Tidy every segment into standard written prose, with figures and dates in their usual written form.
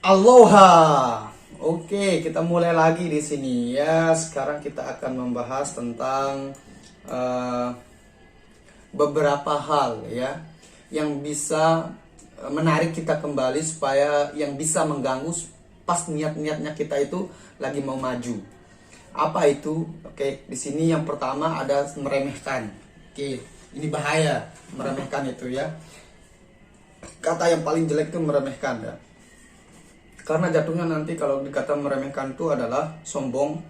Aloha. Oke, kita mulai lagi di sini ya. Sekarang kita akan membahas tentang eh, beberapa hal ya yang bisa menarik kita kembali supaya yang bisa mengganggu pas niat-niatnya kita itu lagi mau maju. Apa itu? Oke, di sini yang pertama ada meremehkan. Oke, ini bahaya meremehkan itu ya. Kata yang paling jelek itu meremehkan ya. Karena jatuhnya nanti kalau dikata meremehkan itu adalah sombong,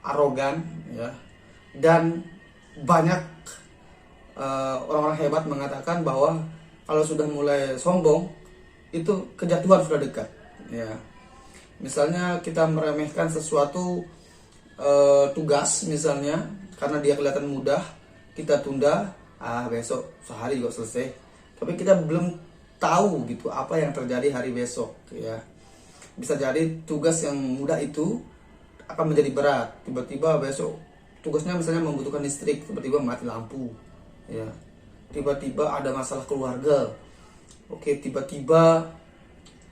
arogan, ya. Dan banyak orang-orang hebat mengatakan bahwa kalau sudah mulai sombong itu kejatuhan sudah dekat, ya. Misalnya kita meremehkan sesuatu tugas misalnya karena dia kelihatan mudah, kita tunda, besok sehari juga selesai. Tapi kita belum tahu gitu apa yang terjadi hari besok, ya. Bisa jadi tugas yang mudah itu akan menjadi berat. Tiba-tiba besok tugasnya misalnya membutuhkan listrik, tiba-tiba mati lampu, ya. Tiba-tiba ada masalah keluarga. Oke, tiba-tiba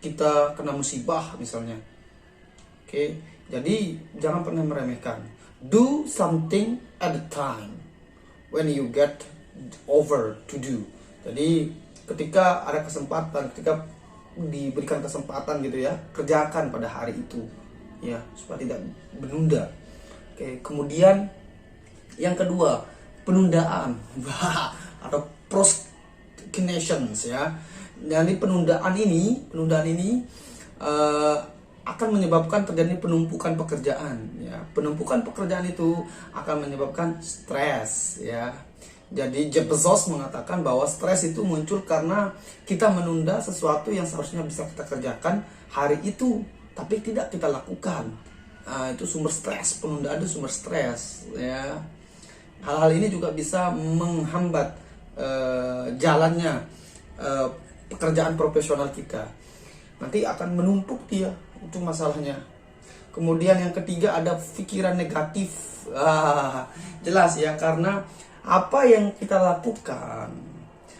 kita kena musibah misalnya. Oke, jadi jangan pernah meremehkan. Do something at a time when you get over to do. Jadi ketika ada kesempatan, ketika diberikan kesempatan gitu ya, kerjakan pada hari itu ya, supaya tidak menunda. Oke, kemudian yang kedua, penundaan atau procrastinations ya. Jadi penundaan ini akan menyebabkan terjadi penumpukan pekerjaan ya. Penumpukan pekerjaan itu akan menyebabkan stres ya. Jadi Jeff Bezos mengatakan bahwa stres itu muncul karena kita menunda sesuatu yang seharusnya bisa kita kerjakan hari itu, tapi tidak kita lakukan. Itu sumber stres, penundaan itu sumber stres, ya. Hal-hal ini juga bisa menghambat jalannya pekerjaan profesional kita. Nanti akan menumpuk dia, itu masalahnya. Kemudian yang ketiga ada pikiran negatif. Jelas ya, karena apa yang kita lakukan,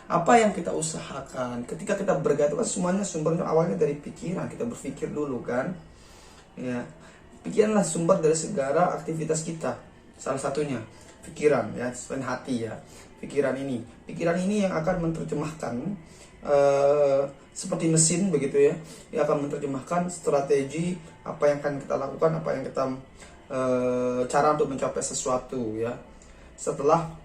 apa yang kita usahakan, ketika kita bergerak itu kan semuanya sumbernya awalnya dari pikiran. Kita berpikir dulu kan, ya. Pikiranlah sumber dari segala aktivitas kita. Salah satunya pikiran ya, selain hati ya. Pikiran ini yang akan menerjemahkan seperti mesin begitu ya. Yang akan menerjemahkan strategi apa yang akan kita lakukan, apa yang kita cara untuk mencapai sesuatu ya. Setelah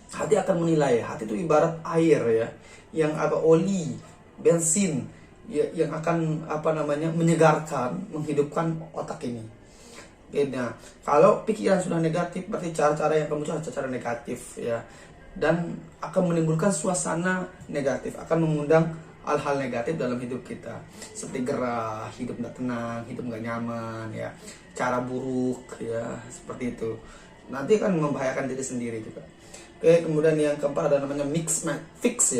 hati akan menilai. Hati itu ibarat air ya, yang oli, bensin ya, yang akan menyegarkan, menghidupkan otak ini. Nah, kalau pikiran sudah negatif, berarti cara-cara yang kamu cara negatif ya, dan akan menimbulkan suasana negatif, akan mengundang hal-hal negatif dalam hidup kita, seperti gerah, hidup nggak tenang, hidup nggak nyaman ya, cara buruk ya, seperti itu. Nanti akan membahayakan diri sendiri juga. Oke, kemudian yang keempat ada namanya fix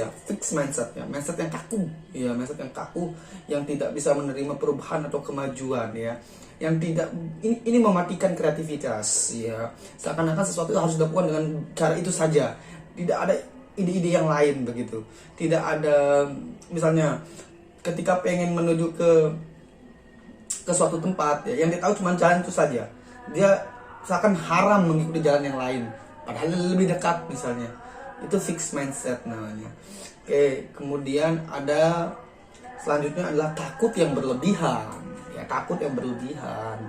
mindset ya, mindset yang kaku ya, mindset yang kaku yang tidak bisa menerima perubahan atau kemajuan ya, yang tidak ini mematikan kreativitas ya, seakan-akan sesuatu harus dilakukan dengan cara itu saja, tidak ada ide-ide yang lain begitu, tidak ada misalnya ketika pengen menuju ke suatu tempat ya, yang dia tahu cuma jalan itu saja, dia seakan haram mengikuti jalan yang lain padahal lebih dekat misalnya. Itu fixed mindset namanya. Oke, kemudian ada selanjutnya adalah takut yang berlebihan ya, takut yang berlebihan.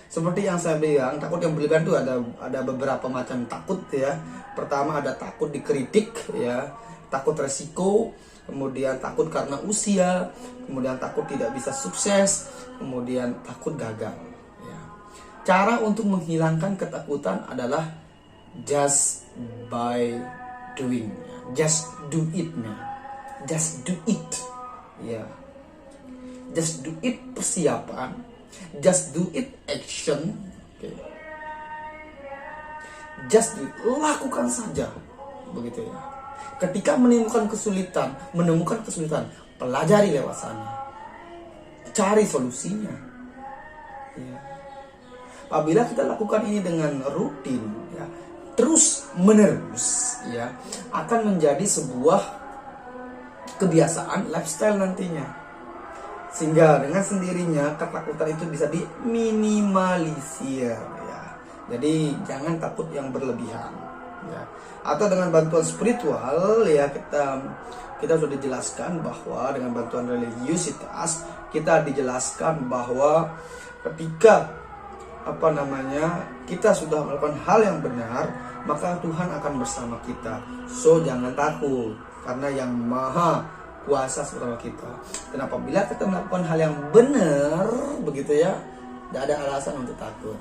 Seperti yang saya bilang, takut yang berlebihan itu ada beberapa macam takut ya. Pertama ada takut dikritik ya, takut resiko, kemudian takut karena usia, kemudian takut tidak bisa sukses, kemudian takut gagal. Cara untuk menghilangkan ketakutan adalah just by doing. Just do it, man. Just do it. Ya. Just do it persiapan. Just do it action. Okay. Just do it. Lakukan saja. Begitu ya. Ketika menemukan kesulitan, pelajari lewat sana. Cari solusinya. Ya. Apabila kita lakukan ini dengan rutin ya, terus menerus ya, akan menjadi sebuah kebiasaan lifestyle nantinya. Sehingga dengan sendirinya ketakutan itu bisa diminimalisir ya. Jadi jangan takut yang berlebihan ya. Atau dengan bantuan spiritual ya, kita sudah dijelaskan bahwa dengan bantuan religiusitas kita dijelaskan bahwa ketika kita sudah melakukan hal yang benar, maka Tuhan akan bersama kita. So jangan takut, karena yang maha kuasa bersama kita. Dan apabila kita melakukan hal yang benar begitu ya, tidak ada alasan untuk takut.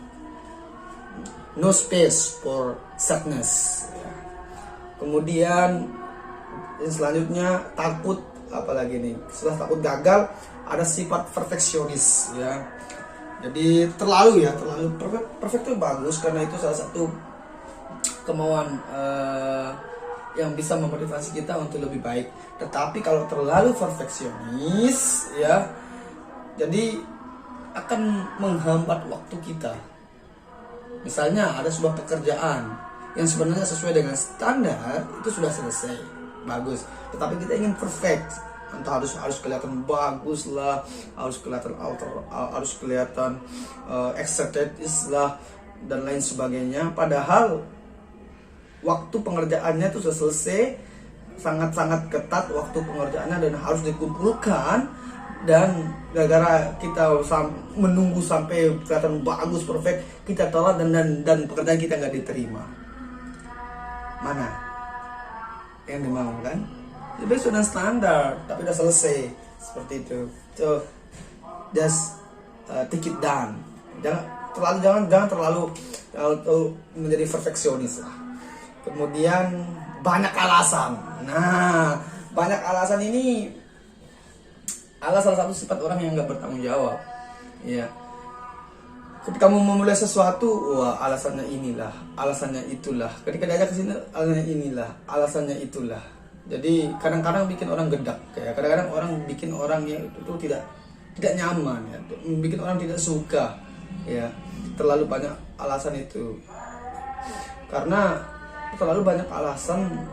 No space for sadness ya. Kemudian selanjutnya takut, apalagi nih, setelah takut gagal ada sifat perfeksionis ya. Jadi terlalu perfect itu bagus, karena itu salah satu kemauan yang bisa memotivasi kita untuk lebih baik. Tetapi kalau terlalu perfeksionis ya, jadi akan menghambat waktu kita. Misalnya ada sebuah pekerjaan yang sebenarnya sesuai dengan standar, itu sudah selesai, bagus. Tetapi kita ingin perfect, entah harus kelihatan bagus lah, harus kelihatan estetis lah, dan lain sebagainya. Padahal waktu pengerjaannya itu sudah selesai, sangat-sangat ketat waktu pengerjaannya dan harus dikumpulkan. Dan gara-gara kita menunggu sampai kelihatan bagus, perfect, kita tolak dan pekerjaan kita nggak diterima. Mana yang dimau kan? Lebih sudah standar, tapi udah selesai seperti itu. So just take it down. Jangan terlalu menjadi perfeksionis lah. Kemudian banyak alasan. Nah, banyak alasan ini adalah salah satu sifat orang yang nggak bertanggung jawab. Ya. Ketika kamu memulai sesuatu, wah alasannya inilah, alasannya itulah. Ketika diajak ke sini, alasannya inilah, alasannya itulah. Jadi kadang-kadang bikin orang gedak, kayak kadang-kadang orang bikin orang yang itu tidak nyaman, ya, bikin orang tidak suka, ya. Terlalu banyak alasan itu, karena terlalu banyak alasan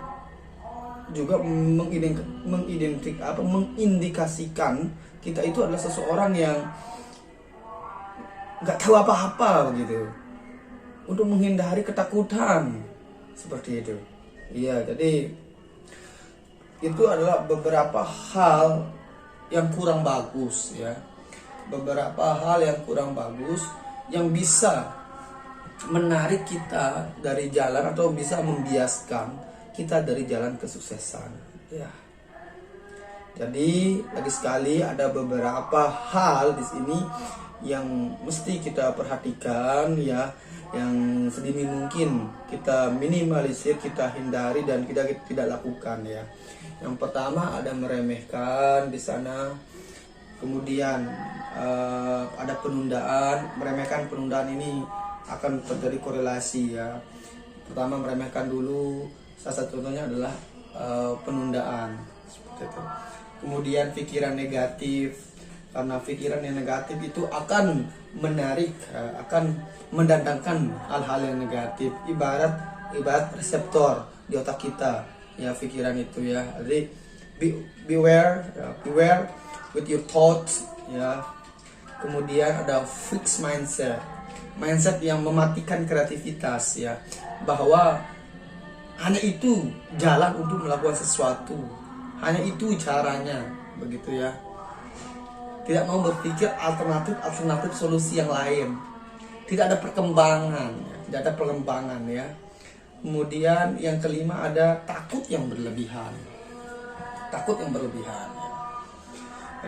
juga mengindikasikan kita itu adalah seseorang yang nggak tahu apa-apa begitu, untuk menghindari ketakutan seperti itu. Iya, jadi itu adalah beberapa hal yang kurang bagus ya, beberapa hal yang kurang bagus yang bisa menarik kita dari jalan atau bisa membiaskan kita dari jalan kesuksesan ya. Jadi lagi sekali ada beberapa hal di sini yang mesti kita perhatikan ya, yang sedini mungkin kita minimalisir, kita hindari dan kita tidak lakukan ya. Yang pertama ada meremehkan di sana, kemudian ada penundaan. Meremehkan, penundaan ini akan terjadi korelasi ya. Pertama meremehkan dulu, salah satu contohnya adalah penundaan seperti itu. Kemudian pikiran negatif, karena pikiran yang negatif itu akan menarik, akan mendatangkan hal-hal yang negatif. Ibarat reseptor di otak kita ya, pikiran itu ya. Jadi beware with your thoughts ya. Kemudian ada fixed mindset yang mematikan kreativitas ya, bahwa hanya itu jalan untuk melakukan sesuatu, hanya itu caranya begitu ya. Tidak mau berpikir alternatif solusi yang lain. Tidak ada perkembangan ya. Tidak ada perkembangan ya. Kemudian yang kelima ada takut yang berlebihan. Takut yang berlebihan ya.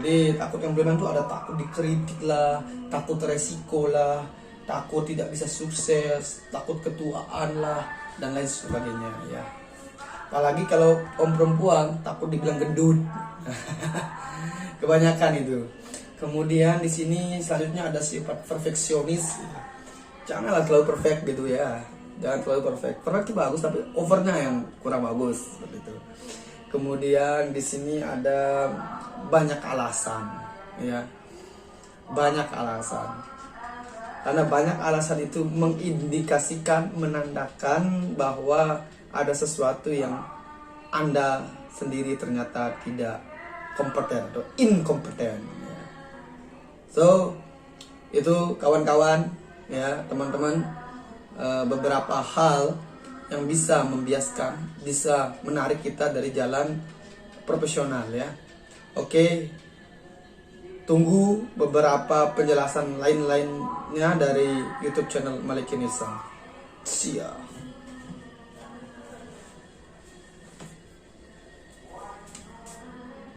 Jadi takut yang berlebihan itu ada takut dikritik lah, takut resiko lah, takut tidak bisa sukses, takut ketuaan lah, dan lain sebagainya ya. Apalagi kalau perempuan takut dibilang gendut. Kebanyakan itu. Kemudian di sini selanjutnya ada sifat perfeksionis. Janganlah terlalu perfect gitu ya. Jangan terlalu perfect. Perfect itu bagus tapi overnya yang kurang bagus seperti itu. Kemudian di sini ada banyak alasan ya. Banyak alasan. Karena banyak alasan itu mengindikasikan, menandakan bahwa ada sesuatu yang Anda sendiri ternyata tidak kompeten atau inkompeten. So itu kawan-kawan ya, teman-teman, beberapa hal yang bisa membiaskan, bisa menarik kita dari jalan profesional ya. Oke, tunggu beberapa penjelasan lain-lainnya dari YouTube channel Maliki Nilsson. Siap.